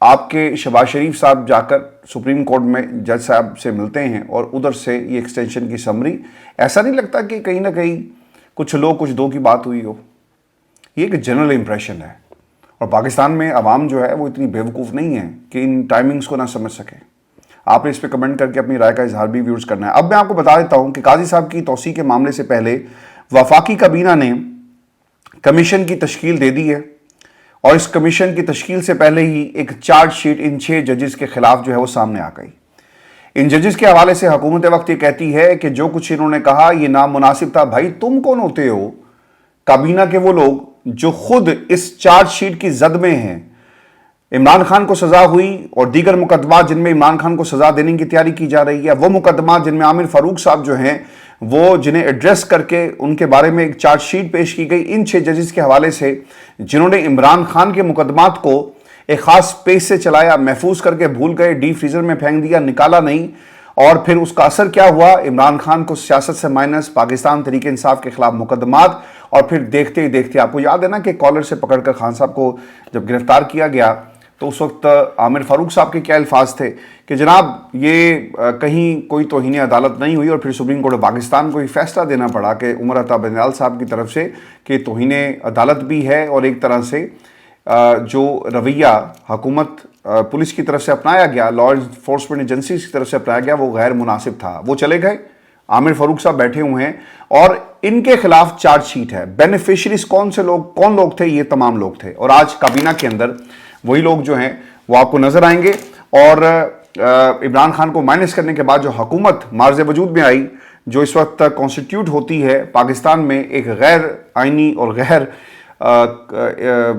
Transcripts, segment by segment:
آپ کے شہباز شریف صاحب جا کر سپریم کورٹ میں جج صاحب سے ملتے ہیں اور ادھر سے یہ ایکسٹینشن کی سمری، ایسا نہیں لگتا کہ کہیں نہ کہیں کچھ لوگ کچھ دو کی بات ہوئی ہو؟ یہ ایک جنرل امپریشن ہے، اور پاکستان میں عوام جو ہے وہ اتنی بیوقوف نہیں ہے کہ ان ٹائمنگز کو نہ سمجھ سکے۔ آپ نے اس پہ کمنٹ کر کے اپنی رائے کا اظہار بھی ویورز کرنا ہے۔ اب میں آپ کو بتا دیتا ہوں کہ قاضی صاحب کی توسیع کے معاملے سے پہلے وفاقی کابینہ نے کمیشن کی تشکیل دے دی ہے، اور اس کمیشن کی تشکیل سے پہلے ہی ایک چارج شیٹ ان 6 ججز کے خلاف جو ہے وہ سامنے آ گئی۔ ان ججز کے حوالے سے حکومت وقت یہ کہتی ہے کہ جو کچھ انہوں نے کہا یہ نامناسب تھا۔ بھائی تم کون ہوتے ہو؟ کابینہ کے وہ لوگ جو خود اس چارج شیٹ کی زد میں ہیں۔ عمران خان کو سزا ہوئی اور دیگر مقدمات جن میں عمران خان کو سزا دینے کی تیاری کی جا رہی ہے، وہ مقدمات جن میں عامر فاروق صاحب جو ہیں وہ جنہیں ایڈریس کر کے ان کے بارے میں ایک چارج شیٹ پیش کی گئی، ان 6 ججز کے حوالے سے جنہوں نے عمران خان کے مقدمات کو ایک خاص پیس سے چلایا، محفوظ کر کے بھول گئے، ڈی فریزر میں پھینک دیا، نکالا نہیں، اور پھر اس کا اثر کیا ہوا؟ عمران خان کو سیاست سے مائنس، پاکستان تحریک انصاف کے خلاف مقدمات، اور پھر دیکھتے ہی دیکھتے آپ کو یاد ہے نا کہ کالر سے پکڑ کر خان صاحب کو جب گرفتار کیا گیا تو اس وقت عامر فاروق صاحب کے کیا الفاظ تھے کہ جناب یہ کہیں کوئی توہین عدالت نہیں ہوئی، اور پھر سپریم کورٹ پاکستان کو یہ فیصلہ دینا پڑا کہ عمر عطا بنیال صاحب کی طرف سے کہ توہین عدالت بھی ہے، اور ایک طرح سے جو رویہ حکومت پولیس کی طرف سے اپنایا گیا، لا انفورسمنٹ ایجنسیز کی طرف سے اپنایا گیا، وہ غیر مناسب تھا۔ وہ چلے گئے، عامر فاروق صاحب بیٹھے ہوئے ہیں اور ان کے خلاف چارج شیٹ ہے۔ بینیفیشریز کون لوگ تھے؟ یہ تمام لوگ تھے، اور آج کابینہ کے اندر وہی لوگ جو ہیں وہ آپ کو نظر آئیں گے۔ اور عمران خان کو مائنس کرنے کے بعد جو حکومت معرض وجود میں آئی، جو اس وقت کانسٹیٹیوٹ ہوتی ہے پاکستان میں ایک غیر آئینی اور غیر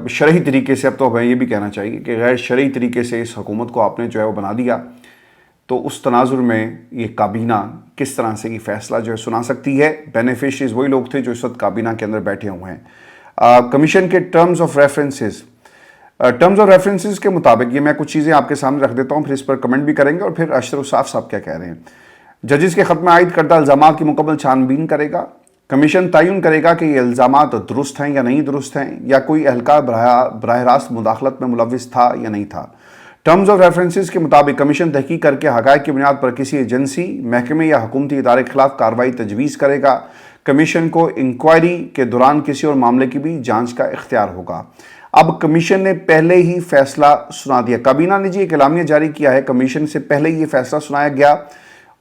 شرعی طریقے سے، اب تو ہمیں یہ بھی کہنا چاہیے کہ غیر شرعی طریقے سے اس حکومت کو آپ نے جو ہے وہ بنا دیا، تو اس تناظر میں یہ کابینہ کس طرح سے یہ فیصلہ جو ہے سنا سکتی ہے؟ بینیفیشریز وہی لوگ تھے جو اس وقت کابینہ کے اندر بیٹھے ہوئے ہیں۔ کمیشن کے ٹرمز آف ریفرنسز کے مطابق یہ میں کچھ چیزیں آپ کے سامنے رکھ دیتا ہوں، پھر اس پر کمنٹ بھی کریں گے، اور پھر اشرف صاحب صاحب کیا کہہ رہے ہیں۔ ججز کے خط میں عائد کردہ الزامات کی مکمل چھان بین کرے گا۔ کمیشن تعین کرے گا کہ یہ الزامات درست ہیں یا نہیں درست ہیں، یا کوئی اہلکار براہ راست مداخلت میں ملوث تھا یا نہیں تھا۔ ٹرمز آف ریفرنسز کے مطابق کمیشن تحقیق کر کے حقائق کی بنیاد پر کسی ایجنسی، محکمے یا حکومتی ادارے کے خلاف کارروائی تجویز کرے گا۔ کمیشن کو انکوائری کے دوران کسی اور معاملے کی بھی جانچ کا اختیار ہوگا۔ اب کمیشن نے پہلے ہی فیصلہ سنا دیا، کابینہ نے جی ایک اعلامیہ جاری کیا ہے، کمیشن سے پہلے ہی یہ فیصلہ سنایا گیا،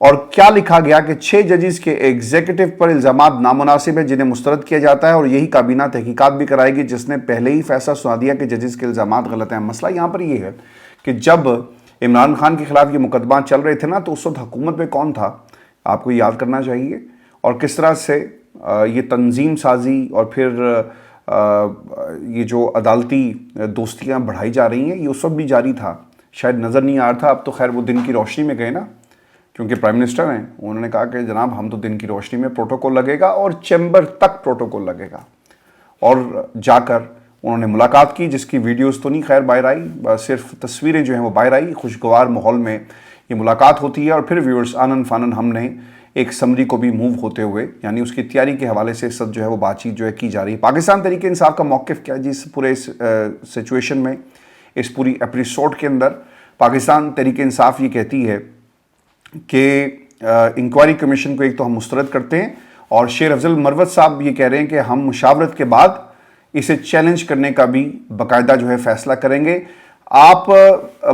اور کیا لکھا گیا کہ 6 ججز کے ایگزیکٹو پر الزامات نامناسب ہیں جنہیں مسترد کیا جاتا ہے، اور یہی کابینہ تحقیقات بھی کرائے گی جس نے پہلے ہی فیصلہ سنا دیا کہ ججز کے الزامات غلط ہیں۔ مسئلہ یہاں پر یہ ہے کہ جب عمران خان کے خلاف یہ مقدمات چل رہے تھے نا، تو اس وقت حکومت میں کون تھا؟ آپ کو یاد کرنا چاہیے، اور کس طرح سے یہ تنظیم سازی اور پھر یہ جو عدالتی دوستیاں بڑھائی جا رہی ہیں، یہ اس وقت بھی جاری تھا، شاید نظر نہیں آ رہا تھا۔ اب تو خیر وہ دن کی روشنی میں گئے نا، کیونکہ پرائم منسٹر ہیں، انہوں نے کہا کہ جناب ہم تو دن کی روشنی میں پروٹوکول لگے گا، اور چیمبر تک پروٹوکول لگے گا، اور جا کر انہوں نے ملاقات کی، جس کی ویڈیوز تو نہیں خیر باہر آئی، صرف تصویریں جو ہیں وہ باہر آئی۔ خوشگوار ماحول میں یہ ملاقات ہوتی ہے، اور پھر ویورز آنن فانن ہم نے ایک سمری کو بھی موو ہوتے ہوئے، یعنی اس کی تیاری کے حوالے سے اس وقت جو ہے وہ بات چیت جو ہے کی جا رہی ہے۔ پاکستان تحریک انصاف کا موقف کیا ہے جی اس پورے سچویشن میں، اس پوری ایپیسوڈ کے اندر؟ پاکستان تحریک انصاف یہ کہتی ہے کہ انکوائری کمیشن کو ایک تو ہم مسترد کرتے ہیں، اور شیر افضل مروت صاحب یہ کہہ رہے ہیں کہ ہم مشاورت کے بعد اسے چیلنج کرنے کا بھی باقاعدہ جو ہے فیصلہ کریں گے۔ آپ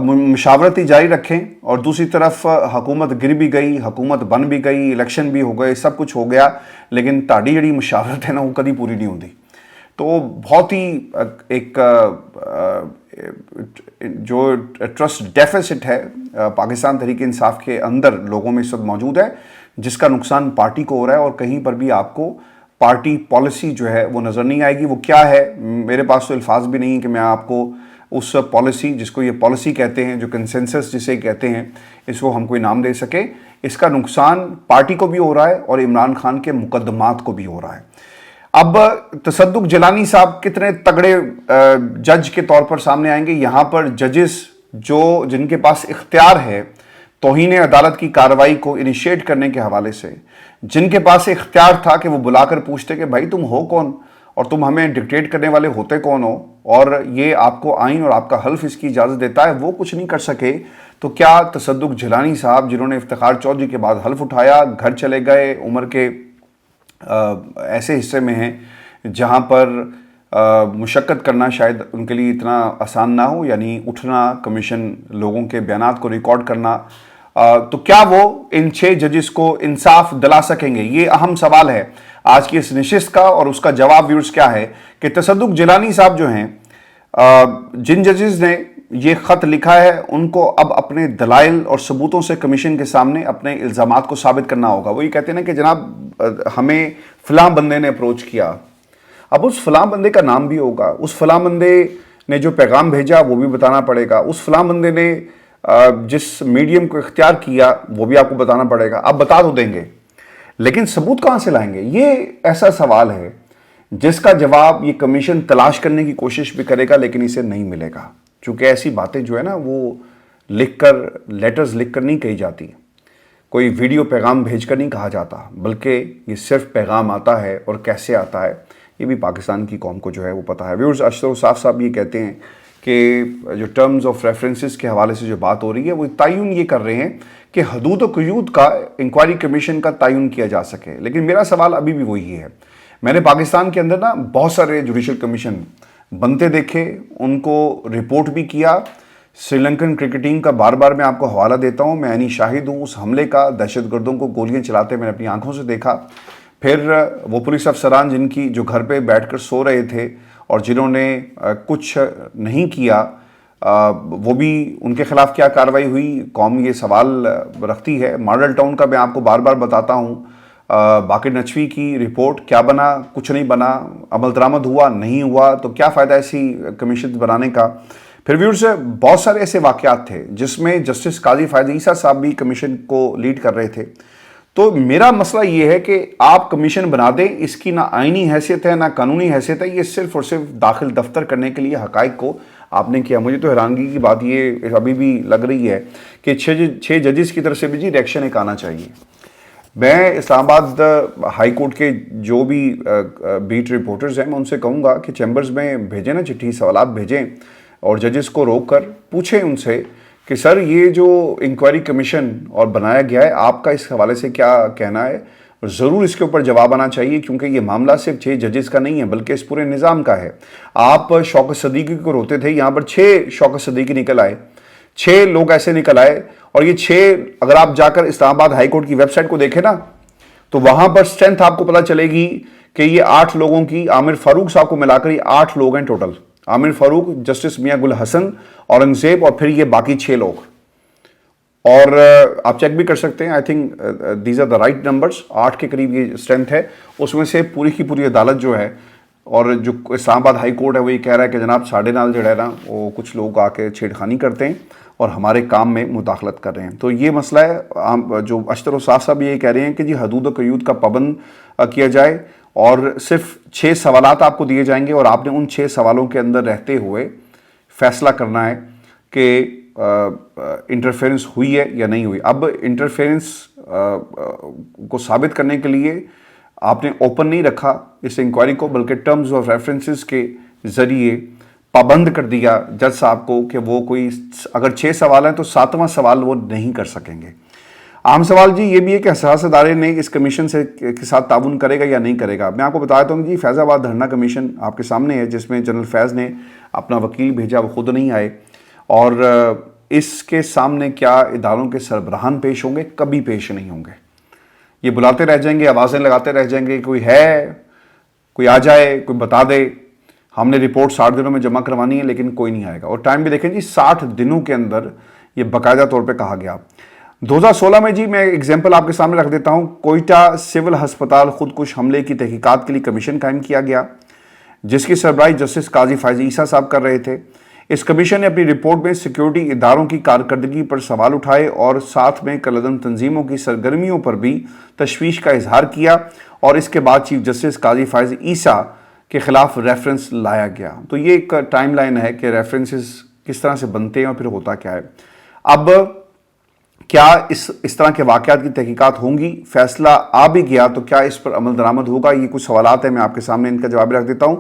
مشاورت ہی جاری رکھیں، اور دوسری طرف حکومت گر بھی گئی، حکومت بن بھی گئی، الیکشن بھی ہو گئے، سب کچھ ہو گیا، لیکن تاڑی جڑی مشاورت ہے نا وہ کبھی پوری نہیں ہوتی۔ تو بہت ہی ایک جو ٹرسٹ ڈیفیسٹ ہے پاکستان تحریک انصاف کے اندر لوگوں میں اس وقت موجود ہے، جس کا نقصان پارٹی کو ہو رہا ہے، اور کہیں پر بھی آپ کو پارٹی پالیسی جو ہے وہ نظر نہیں آئے گی۔ وہ کیا ہے؟ میرے پاس تو الفاظ بھی نہیں ہیں کہ میں آپ کو اس پالیسی، جس کو یہ پالیسی کہتے ہیں، جو کنسنسس جسے کہتے ہیں، اس کو ہم کوئی نام دے سکے۔ اس کا نقصان پارٹی کو بھی ہو رہا ہے اور عمران خان کے مقدمات کو بھی ہو رہا ہے۔ اب تصدق جیلانی صاحب کتنے تگڑے جج کے طور پر سامنے آئیں گے؟ یہاں پر ججز جن کے پاس اختیار ہے توہین عدالت کی کارروائی کو انیشیٹ کرنے کے حوالے سے، جن کے پاس اختیار تھا کہ وہ بلا کر پوچھتے کہ بھائی تم ہو کون، اور تم ہمیں ڈکٹیٹ کرنے والے ہوتے کون ہو، اور یہ آپ کو آئین اور آپ کا حلف اس کی اجازت دیتا ہے، وہ کچھ نہیں کر سکے، تو کیا تصدق جیلانی صاحب جنہوں نے افتخار چودھری کے بعد حلف اٹھایا، گھر چلے گئے، عمر کے ایسے حصے میں ہیں جہاں پر مشقت کرنا شاید ان کے لیے اتنا آسان نہ ہو، یعنی اٹھنا، کمیشن لوگوں کے بیانات کو ریکارڈ کرنا، تو کیا وہ ان 6 ججز کو انصاف دلا سکیں گے؟ یہ اہم سوال ہے آج کی اس نشست کا، اور اس کا جواب ویورز کیا ہے کہ تصدق جیلانی صاحب جو ہیں، جن ججز نے یہ خط لکھا ہے، ان کو اب اپنے دلائل اور ثبوتوں سے کمیشن کے سامنے اپنے الزامات کو ثابت کرنا ہوگا۔ وہ یہ کہتے ہیں نا کہ جناب ہمیں فلاں بندے نے اپروچ کیا، اب اس فلاں بندے کا نام بھی ہوگا، اس فلاں بندے نے جو پیغام بھیجا وہ بھی بتانا پڑے گا، اس فلاں بندے نے جس میڈیم کو اختیار کیا وہ بھی آپ کو بتانا پڑے گا۔ آپ بتا تو دیں گے، لیکن ثبوت کہاں سے لائیں گے؟ یہ ایسا سوال ہے جس کا جواب یہ کمیشن تلاش کرنے کی کوشش بھی کرے گا، لیکن اسے نہیں ملے گا، چونکہ ایسی باتیں جو ہے نا وہ لکھ کر، لیٹرز لکھ کر نہیں کہی جاتی، کوئی ویڈیو پیغام بھیج کر نہیں کہا جاتا، بلکہ یہ صرف پیغام آتا ہے، اور کیسے آتا ہے یہ بھی پاکستان کی قوم کو جو ہے وہ پتہ ہے۔ ویورز، اشرف صاف صاحب یہ کہتے ہیں کہ جو ٹرمز آف ریفرنسز کے حوالے سے جو بات ہو رہی ہے، وہ تعین یہ کر رہے ہیں کہ حدود و قیود کا انکوائری کمیشن کا تعین کیا جا سکے، لیکن میرا سوال ابھی بھی وہی ہے۔ میں نے پاکستان کے اندر نا بہت سارے جوڈیشل کمیشن بنتے دیکھے، ان کو رپورٹ بھی کیا۔ سری لنکن کرکٹ ٹیم کا بار بار میں آپ کو حوالہ دیتا ہوں، میں عینی شاہد ہوں اس حملے کا، دہشت گردوں کو گولیاں چلاتے میں نے اپنی آنکھوں سے دیکھا۔ پھر وہ پولیس افسران جن کی جو گھر پہ بیٹھ کر سو رہے تھے اور جنہوں نے کچھ نہیں کیا، وہ بھی ان کے خلاف کیا کارروائی ہوئی، قوم یہ سوال رکھتی ہے۔ ماڈل ٹاؤن کا میں آپ کو بار بار بتاتا ہوں، باقر نچوی کی رپورٹ کیا بنا؟ کچھ نہیں بنا، عمل درآمد ہوا نہیں ہوا، تو کیا فائدہ ایسی کمیشن بنانے کا؟ پھر ویورز، بہت سارے ایسے واقعات تھے جس میں جسٹس قاضی فائز عیسیٰ صاحب بھی کمیشن کو لیڈ کر رہے تھے۔ تو میرا مسئلہ یہ ہے کہ آپ کمیشن بنا دیں، اس کی نہ آئینی حیثیت ہے نہ قانونی حیثیت ہے، یہ صرف اور صرف داخل دفتر کرنے کے لیے حقائق کو آپ نے کیا۔ مجھے تو حیرانگی کی بات یہ ابھی بھی لگ رہی ہے کہ 6 ججز کی طرف سے بھی ریئیکشن ایک آنا چاہیے۔ میں اسلام آباد ہائی کورٹ کے جو بھی بیٹ رپورٹرز ہیں، میں ان سے کہوں گا کہ چیمبرز میں بھیجیں نا چٹھی، سوالات بھیجیں، اور ججز کو روک کر پوچھیں ان سے کہ سر یہ جو انکوائری کمیشن اور بنایا گیا ہے، آپ کا اس حوالے سے کیا کہنا ہے؟ ضرور اس کے اوپر جواب آنا چاہیے، کیونکہ یہ معاملہ صرف 6 ججز کا نہیں ہے بلکہ اس پورے نظام کا ہے۔ آپ شوکت صدیقی کو روتے تھے، یہاں پر 6 شوکت صدیقی نکل آئے، 6 لوگ ایسے نکل آئے، اور یہ 6 اگر آپ جا کر اسلام آباد ہائی کورٹ کی ویب سائٹ کو دیکھیں نا، تو وہاں پر اسٹرینتھ آپ کو پتہ چلے گی کہ یہ 8 لوگوں کی، عامر فاروق صاحب کو ملا کر یہ 8 لوگ ہیں ٹوٹل، عامر فاروق، جسٹس میاں گل حسن، اورنگزیب، اور پھر یہ باقی 6 لوگ۔ اور آپ چیک بھی کر سکتے ہیں، I think these are the right numbers, 8 کے قریب یہ اسٹرینتھ ہے۔ اس میں سے پوری کی پوری عدالت جو ہے، اور جو اسلام آباد ہائی کورٹ ہے، وہ یہ کہہ رہا ہے کہ جناب ساڑھے نال جو ہے نا وہ کچھ لوگ آ کے چھیڑ خانی کرتے ہیں اور ہمارے کام میں مداخلت کر رہے ہیں۔ تو یہ مسئلہ ہے جو اشتر صاف صاحب یہ کہہ رہے ہیں کہ جی حدود و قیود کا پابند کیا جائے، اور صرف 6 سوالات آپ کو دیے جائیں گے، اور آپ نے ان 6 سوالوں کے اندر رہتے ہوئے فیصلہ کرنا ہے کہ انٹرفیرنس ہوئی ہے یا نہیں ہوئی۔ اب انٹرفیرنس کو ثابت کرنے کے لیے آپ نے اوپن نہیں رکھا اس انکوائری کو، بلکہ ٹرمز آف ریفرنسز کے ذریعے پابند کر دیا جج صاحب کو کہ وہ کوئی، اگر 6 سوال ہیں تو 7واں سوال وہ نہیں کر سکیں گے۔ عام سوال جی یہ بھی ہے کہ حساس ادارے نے اس کمیشن کے ساتھ تعاون کرے گا یا نہیں کرے گا۔ میں آپ کو بتا دیتا ہوں جی، فیض آباد دھرنا کمیشن آپ کے سامنے ہے، جس میں جنرل فیض نے اپنا وکیل بھیجا، وہ خود نہیں آئے، اور اس کے سامنے کیا اداروں کے سربراہان پیش ہوں گے؟ کبھی پیش نہیں ہوں گے۔ یہ بلاتے رہ جائیں گے، آوازیں لگاتے رہ جائیں گے، کوئی ہے، کوئی آ جائے، کوئی بتا دے، ہم نے رپورٹ 60 دنوں میں جمع کروانی ہے، لیکن کوئی نہیں آئے گا۔ اور ٹائم بھی دیکھیں جی، 60 دنوں کے اندر یہ باقاعدہ طور پہ کہا گیا۔ 2016 میں جی میں ایگزامپل آپ کے سامنے رکھ دیتا ہوں، کوئٹہ سول ہسپتال خودکش حملے کی تحقیقات کے لیے کمیشن قائم کیا گیا، جس کی سربراہی جسٹس قاضی فائز عیسیٰ صاحب کر رہے تھے۔ اس کمیشن نے اپنی رپورٹ میں سیکیورٹی اداروں کی کارکردگی پر سوال اٹھائے، اور ساتھ میں کالعدم تنظیموں کی سرگرمیوں پر بھی تشویش کا اظہار کیا، اور اس کے بعد چیف جسٹس قاضی فائز عیسیٰ کے خلاف ریفرنس لایا گیا۔ تو یہ ایک ٹائم لائن ہے کہ ریفرنسز کس طرح سے بنتے ہیں اور پھر ہوتا کیا ہے۔ اب کیا اس طرح کے واقعات کی تحقیقات ہوں گی؟ فیصلہ آ بھی گیا تو کیا اس پر عمل درآمد ہوگا؟ یہ کچھ سوالات ہیں، میں آپ کے سامنے ان کا جواب رکھ دیتا ہوں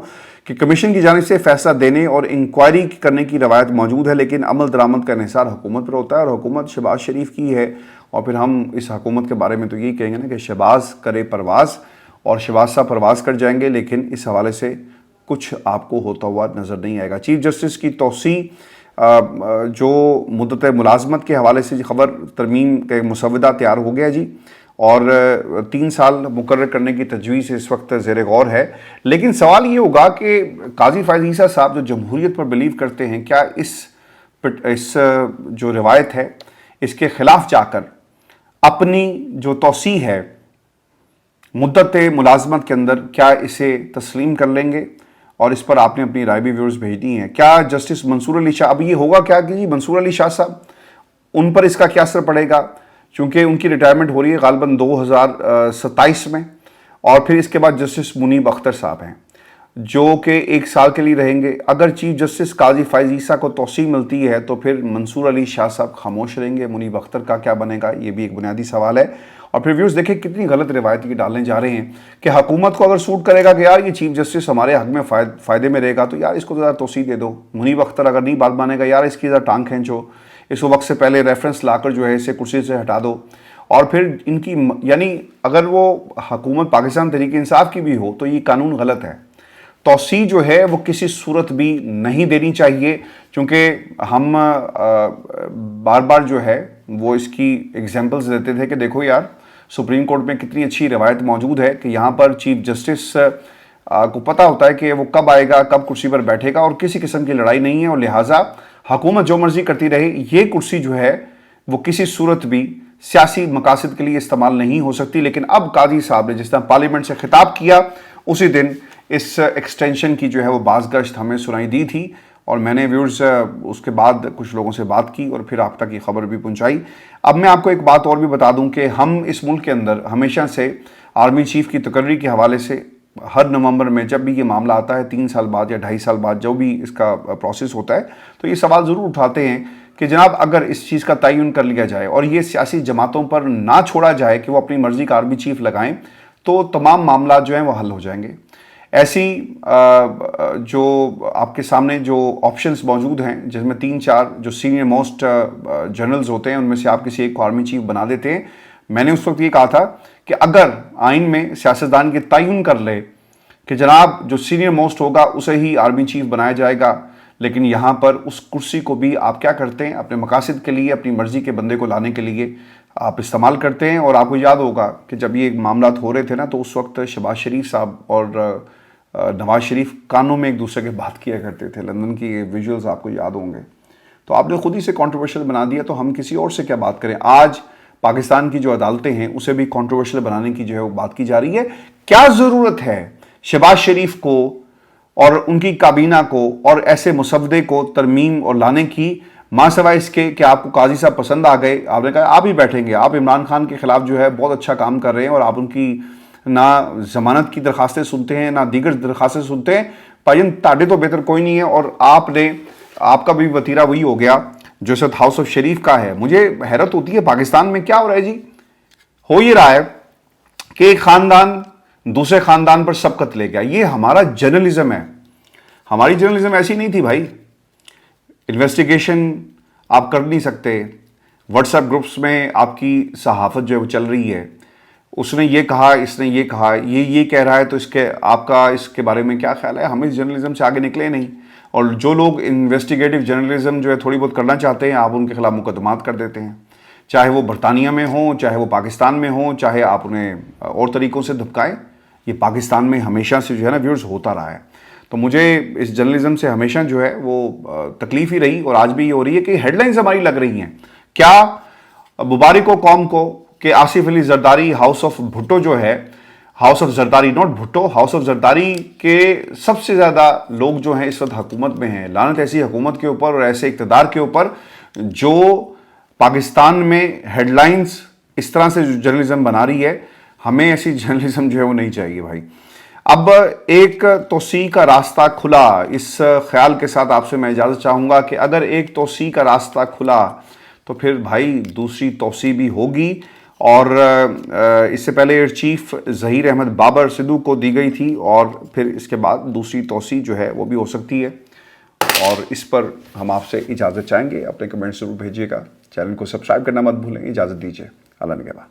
کہ کمیشن کی جانب سے فیصلہ دینے اور انکوائری کرنے کی روایت موجود ہے، لیکن عمل درآمد کا انحصار حکومت پر ہوتا ہے، اور حکومت شہباز شریف کی ہے، اور پھر ہم اس حکومت کے بارے میں تو یہی کہیں گے نا کہ شہباز کرے پرواز، اور شہباز صاحب پرواز کر جائیں گے، لیکن اس حوالے سے کچھ آپ کو ہوتا ہوا نظر نہیں آئے گا۔ چیف جسٹس کی توسیع جو مدت ملازمت کے حوالے سے خبر، ترمیم کا مسودہ تیار ہو گیا جی، اور 3 سال مقرر کرنے کی تجویز اس وقت زیر غور ہے، لیکن سوال یہ ہوگا کہ قاضی فائز عیسیٰ صاحب جو جمہوریت پر بلیو کرتے ہیں، کیا اس جو روایت ہے اس کے خلاف جا کر اپنی جو توسیع ہے مدت ملازمت کے اندر، کیا اسے تسلیم کر لیں گے؟ اور اس پر آپ نے اپنی رائے بھی ویورز بھیجنی ہے۔ کیا جسٹس منصور علی شاہ، اب یہ ہوگا کیا کہ جی منصور علی شاہ صاحب، ان پر اس کا کیا اثر پڑے گا؟ چونکہ ان کی ریٹائرمنٹ ہو رہی ہے غالباً 2027 میں، اور پھر اس کے بعد جسٹس منیب اختر صاحب ہیں جو کہ 1 سال کے لیے رہیں گے۔ اگر چیف جسٹس قاضی فائز عیسیٰ کو توسیع ملتی ہے تو پھر منصور علی شاہ صاحب خاموش رہیں گے، منیب اختر کا کیا بنے گا؟ یہ بھی ایک بنیادی سوال ہے۔ اور پھر ویورز دیکھیں کتنی غلط روایت یہ ڈالنے جا رہے ہیں کہ حکومت کو اگر سوٹ کرے گا کہ یار یہ چیف جسٹس ہمارے حق میں فائدے میں رہے گا تو یار اس کو ذرا توسیع دے دو۔ منیب اختر اگر نہیں بات مانے گا، یار اس کی ذرا ٹانگ کھینچو، اس کو وقت سے پہلے ریفرنس لا کر جو ہے اسے کرسی سے ہٹا دو۔ اور پھر ان کی یعنی اگر وہ حکومت پاکستان تحریک انصاف کی بھی ہو تو یہ قانون غلط ہے۔ توسیع جو ہے وہ کسی صورت بھی نہیں دینی چاہیے، چونکہ ہم بار بار جو ہے وہ اس کی ایگزامپلز دیتے تھے کہ دیکھو یار سپریم کورٹ میں کتنی اچھی روایت موجود ہے کہ یہاں پر چیف جسٹس کو پتہ ہوتا ہے کہ وہ کب آئے گا، کب کرسی پر بیٹھے گا، اور کسی قسم کی لڑائی نہیں ہے، اور لہٰذا حکومت جو مرضی کرتی رہے، یہ کرسی جو ہے وہ کسی صورت بھی سیاسی مقاصد کے لیے استعمال نہیں ہو سکتی۔ لیکن اب قاضی صاحب نے جس طرح پارلیمنٹ سے خطاب کیا، اسی دن اس ایکسٹینشن کی جو ہے وہ بازگشت ہمیں سنائی دی تھی، اور میں نے ویورز اس کے بعد کچھ لوگوں سے بات کی اور پھر آپ تک یہ خبر بھی پہنچائی۔ اب میں آپ کو ایک بات اور بھی بتا دوں کہ ہم اس ملک کے اندر ہمیشہ سے آرمی چیف کی تقرری کے حوالے سے ہر نومبر میں جب بھی یہ معاملہ آتا ہے 3 سال بعد یا 2.5 سال بعد جو بھی اس کا پروسیس ہوتا ہے، تو یہ سوال ضرور اٹھاتے ہیں کہ جناب اگر اس چیز کا تعین کر لیا جائے اور یہ سیاسی جماعتوں پر نہ چھوڑا جائے کہ وہ اپنی مرضی کا آرمی چیف لگائیں تو تمام معاملات جو ہیں وہ حل ہو جائیں گے۔ ایسی جو آپ کے سامنے جو آپشنز موجود ہیں جس میں 3-4 جو سینئر موسٹ جنرلز ہوتے ہیں ان میں سے آپ کسی ایک کو آرمی چیف بنا دیتے ہیں۔ میں نے اس وقت یہ کہا تھا کہ اگر آئین میں سیاستدان کے تعین کر لے کہ جناب جو سینئر موسٹ ہوگا اسے ہی آرمی چیف بنایا جائے گا، لیکن یہاں پر اس کرسی کو بھی آپ کیا کرتے ہیں اپنے مقاصد کے لیے، اپنی مرضی کے بندے کو لانے کے لیے آپ استعمال کرتے ہیں۔ اور آپ کو یاد ہوگا کہ جب یہ معاملات ہو رہے تھے نا تو اس وقت شہباز شریف صاحب اور نواز شریف کانوں میں ایک دوسرے کے بات کیا کرتے تھے، لندن کی ویژولز آپ کو یاد ہوں گے، تو آپ نے خود ہی سے کنٹروورشل بنا دیا، تو ہم کسی اور سے کیا بات کریں؟ آج پاکستان کی جو عدالتیں ہیں اسے بھی کنٹروورشل بنانے کی جو ہے وہ بات کی جا رہی ہے۔ کیا ضرورت ہے شہباز شریف کو اور ان کی کابینہ کو اور ایسے مسودے کو ترمیم اور لانے کی، ماں سوائے اس کے کہ آپ کو قاضی صاحب پسند آ گئے، آپ نے کہا آپ ہی بیٹھیں گے، آپ عمران خان کے خلاف جو ہے بہت اچھا کام کر رہے ہیں اور آپ ان کی نہ ضمانت کی درخواستیں سنتے ہیں نہ دیگر درخواستیں سنتے ہیں، پائین تاڑے تو بہتر کوئی نہیں ہے، اور آپ کا بھی وتیرہ وہی ہو گیا جو ساتھ ہاؤس آف شریف کا ہے۔ مجھے حیرت ہوتی ہے پاکستان میں کیا ہو رہا ہے جی؟ ہو یہ رہا ہے کہ ایک خاندان دوسرے خاندان پر سبقت لے گیا۔ یہ ہمارا جرنلزم ہے، ہماری جرنلزم ایسی نہیں تھی بھائی۔ انویسٹیگیشن آپ کر نہیں سکتے، واٹس ایپ گروپس میں آپ کی صحافت جو ہے وہ چل رہی ہے، اس نے یہ کہا، اس نے یہ کہا، یہ کہہ رہا ہے، تو آپ کا اس کے بارے میں کیا خیال ہے؟ ہم اس جرنلزم سے آگے نکلے نہیں، اور جو لوگ انویسٹیگیٹو جرنلزم جو ہے تھوڑی بہت کرنا چاہتے ہیں آپ ان کے خلاف مقدمات کر دیتے ہیں، چاہے وہ برطانیہ میں ہوں، چاہے وہ پاکستان میں ہوں، چاہے آپ انہیں اور طریقوں سے دھمکائیں۔ یہ پاکستان میں ہمیشہ سے جو ہے نا ویورز ہوتا رہا ہے۔ تو مجھے اس جرنلزم سے ہمیشہ جو ہے وہ تکلیف ہی رہی، اور آج بھی یہ ہو رہی ہے کہ ہیڈ لائنز ہماری لگ رہی ہیں۔ کیا مبارک ہو قوم کو کہ آصف علی زرداری ہاؤس آف بھٹو جو ہے، house of Zardari not Bhutto, house of Zardari کے سب سے زیادہ لوگ جو ہیں اس وقت حکومت میں ہیں۔ لعنت ایسی حکومت کے اوپر اور ایسے اقتدار کے اوپر جو پاکستان میں ہیڈ لائنز اس طرح سے جرنلزم بنا رہی ہے۔ ہمیں ایسی جرنلزم جو ہے وہ نہیں چاہیے بھائی۔ اب ایک توسیع کا راستہ کھلا، اس خیال کے ساتھ آپ سے میں اجازت چاہوں گا کہ اگر ایک توسیع کا راستہ کھلا تو پھر بھائی دوسری توسیع بھی ہوگی. اور اس سے پہلے ایئر چیف ظہیر احمد بابر سدھو کو دی گئی تھی, اور پھر اس کے بعد دوسری توسیع جو ہے وہ بھی ہو سکتی ہے. اور اس پر ہم آپ سے اجازت چاہیں گے. اپنے کمنٹ ضرور بھیجیے گا. چینل کو سبسکرائب کرنا مت بھولیں. اجازت دیجیے. اللہ نگہبان.